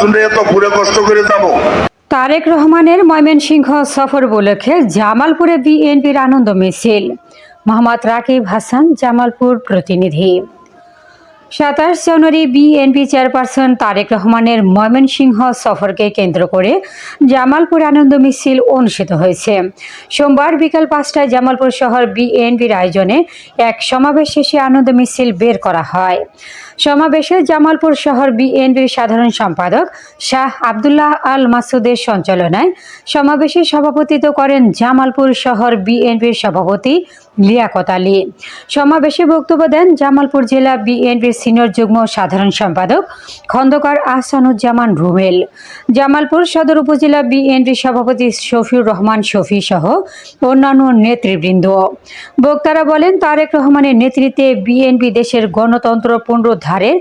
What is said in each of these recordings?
আমরা এত পুরো কষ্ট করে যাবো। তারেক রহমানের ময়মনসিংহ সফর উপলক্ষে জামালপুরে বিএনপির আনন্দ মিছিল। মোহাম্মদ রাকিব হাসান, জামালপুর প্রতিনিধি। 27 জানুয়ারি বিএনপি চেয়ারপারসন তারেক রহমানের ময়মনসিংহ সফরকে কেন্দ্র করে জামালপুর আনন্দ মিছিল অনুষ্ঠিত হয়েছে। সোমবার বিকাল 5টায় জামালপুর শহর বিএনপির আয়োজনে এক সমাবেশ শেষে আনন্দ মিছিল বের করা হয়। সমাবেশে জামালপুর শহর বিএনপির সাধারণ সম্পাদক শাহ আব্দুল্লাহ আল মাসুদের সঞ্চালনায় সমাবেশে সভাপতিত্ব করেন জামালপুর শহর বিএনপির সভাপতি লিয়াকত আলী। সমাবেশে বক্তব্য দেন জামালপুর জেলা বিএনপির সিনিয়র যুগ্ম সাধারণ সম্পাদক খন্দকার আহসানুজ্জামান রুমেল, জামালপুর সদর উপজেলা বিএনপির সভাপতি শফিউর রহমান শফি সহ অন্যান্য নেতৃবৃন্দ। বক্তারা বলেন, তারেক রহমানের নেতৃত্বে বিএনপি দেশের গণতন্ত্র পুনরুদ্ধারের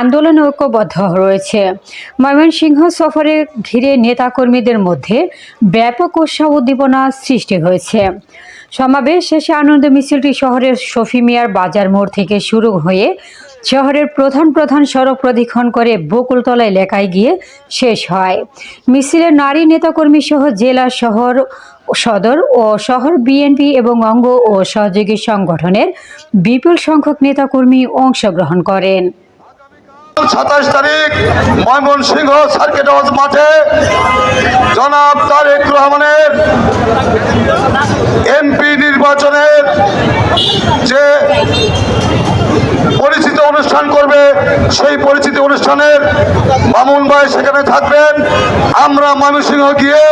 আন্দোলনে ঐক্যবদ্ধ রয়েছে। ময়মনসিংহ সফরে ঘিরে নেতাকর্মীদের মধ্যে ব্যাপক উৎসাহ উদ্দীপনা সৃষ্টি হয়েছে। সমাবেশ শেষে আনন্দ মিছিলটি শহরের শফি মিয়ার বাজার মোড় থেকে শুরু হয়ে শহরের প্রধান সড়ক প্রদক্ষিণ করে বকুলতলা এলাকায় গিয়ে শেষ হয়। মিছিলে নারী নেতাকর্মী সহ জেলা, শহর, সদর ও শহর বিএনপি এবং অঙ্গ ও সহযোগী সংগঠনের বিপুল সংখ্যক নেতাকর্মী অংশগ্রহণ করেন। 27 তারিখ ময়মনসিংহ সার্কিট হাউস মাঠে জনাব তারেক রহমানের এমপি নির্বাচনের যে পরিচিতি অনুষ্ঠান করবে, সেই পরিচিতি অনুষ্ঠানের মামুন ভাই সেখানে থাকবেন। আমরা ময়মনসিংহ গিয়ে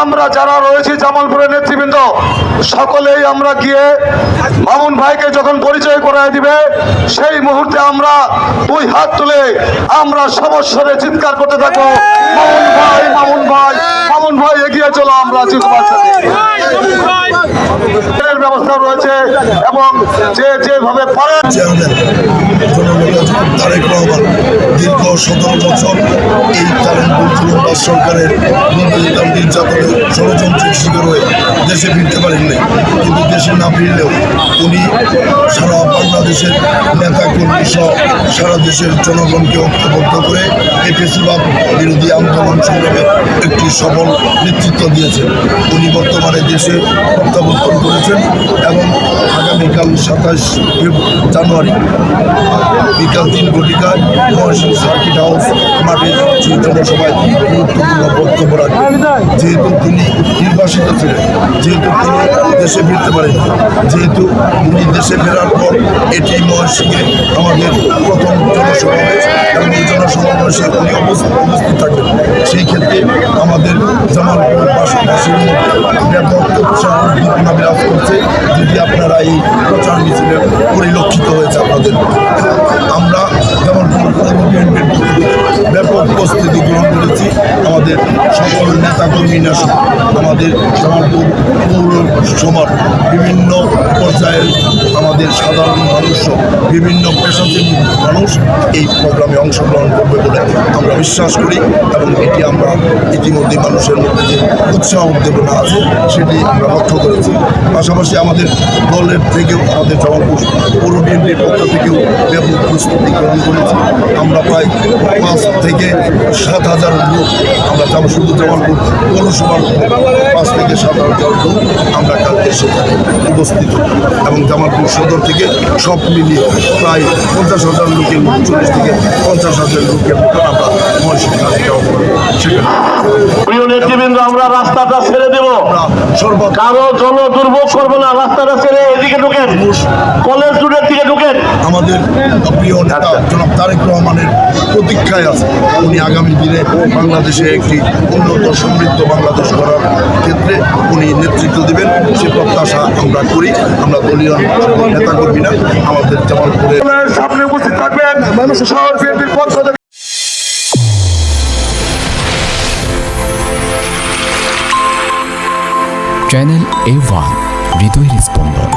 আমরা যারা রয়েছি জামালপুরের নেতৃবৃন্দ সকলেই আমরা গিয়ে মামুন ভাইকে যখন পরিচয় করায় দিবে, সেই মুহূর্তে আমরা দুই হাত তুলে আমরা সমস্যারে চিৎকার করতে থাকবো, মামুন ভাই, মামুন ভাই, মামুন ভাই এগিয়ে চলো। আমরা ব্যবস্থা রয়েছে এবং যেভাবে পারেন তারেক রহমান দীর্ঘ 17 বছর এই তারেকপুর জুলুমবাজ সরকারের নির্যাতনের ষড়যন্ত্রের শিকার হয়ে দেশে ফিরতে পারেননি। কিন্তু দেশে না ফিরলেও উনি সারা বাংলাদেশের নেতাকর্মী সহ সারা দেশের জনগণকে ঐক্যবদ্ধ করে এই ফেসিবাদ বিরোধী আন্দোলন সংগ্রামে একটি সফল নেতৃত্ব দিয়েছেন। উনি বর্তমানে দেশে প্রত্যাবর্তন করেছেন এবং আগামীকাল 27 জানুয়ারি বিকাল 3 ঘটিকায় ময়মনসিংহ সার্কিট হাউস মাঠে সেই জনসভায় গুরুত্বপূর্ণ বক্তব্য রাখবেন। যেহেতু তিনি নির্বাসিত ছিলেন, যেহেতু তিনি দেশে ফিরতে পারেন, যেহেতু উনি দেশে ফেরার পর এটি ময়মনসিংহে আমাদের প্রথম জনসমাবেশ এবং এই জনসমাবেশে উনি উপস্থিত থাকবেন। সেই ক্ষেত্রে আমাদের জামালপুরবাসীর মধ্যে ব্যাপক উৎসাহ উদ্দীপনা বিরাজ করছে, যদি আপনারা এই প্রচার মিছিলের পরিলক্ষিত হয়েছে আপনাদের। আমরা জামালপুর বিএনপির পক্ষ থেকে ব্যাপক প্রস্তুতি গ্রহণ করেছি। আমাদের সকল নেতাকর্মীরা আমাদের জামালপুর পৌরসভার বিভিন্ন পর্যায়ের আমাদের সাধারণ মানুষ, বিভিন্ন পেশাজীবী মানুষ এই প্রোগ্রামে অংশগ্রহণ করবে বলে আমরা বিশ্বাস করি এবং এটি আমরা ইতিমধ্যে মানুষের মধ্যে যে উৎসাহ উদ্দীপনা আছে সেটি আমরা লক্ষ্য করেছি। পাশাপাশি আমাদের দলের থেকেও, আমাদের জামালপুর পৌর বিএনপির পক্ষ থেকেও ব্যাপক প্রস্তুতি গ্রহণ করেছি। আমরা প্রায় 5 থেকে 7,000 লোক আমরা শুধু জামালপুর পৌরসভার 5 থেকে 7,000 লোক আমরা কালকে সেখানে উপস্থিত এবং জামালপুর সদর থেকে সব মিলিয়ে প্রায় 50,000 লোকের 40 থেকে 50,000 লোকের মতন আমরা ময়মনসিংহ সেখানে। প্রিয় নেতৃবৃন্দ, আমরা রাস্তাটা ছেড়ে দেব, কারো জন দুর্ভোগ করবো না। রাস্তাটা ছেড়ে এদিকে ঢুকেন, কলেজ রোডের দিকে ঢুকেন। আমাদের প্রিয় নেতা জনাব তারেক রহমানের প্রতীক্ষায় আছে। উনি আগামী দিনে বাংলাদেশে একটি উন্নত সমৃদ্ধ বাংলাদেশ গড়ার ক্ষেত্রে উনি নেতৃত্ব দেবেন, সে প্রত্যাশা আমরা করি। আমরা দলীয় নেতাকর্মীরা আমাদের জামালপুরের সামনে উপস্থিত থাকবেন শহর বিএনপির পক্ষ থেকে। চ্যানেল A1 হৃদয়ের স্পন্দন।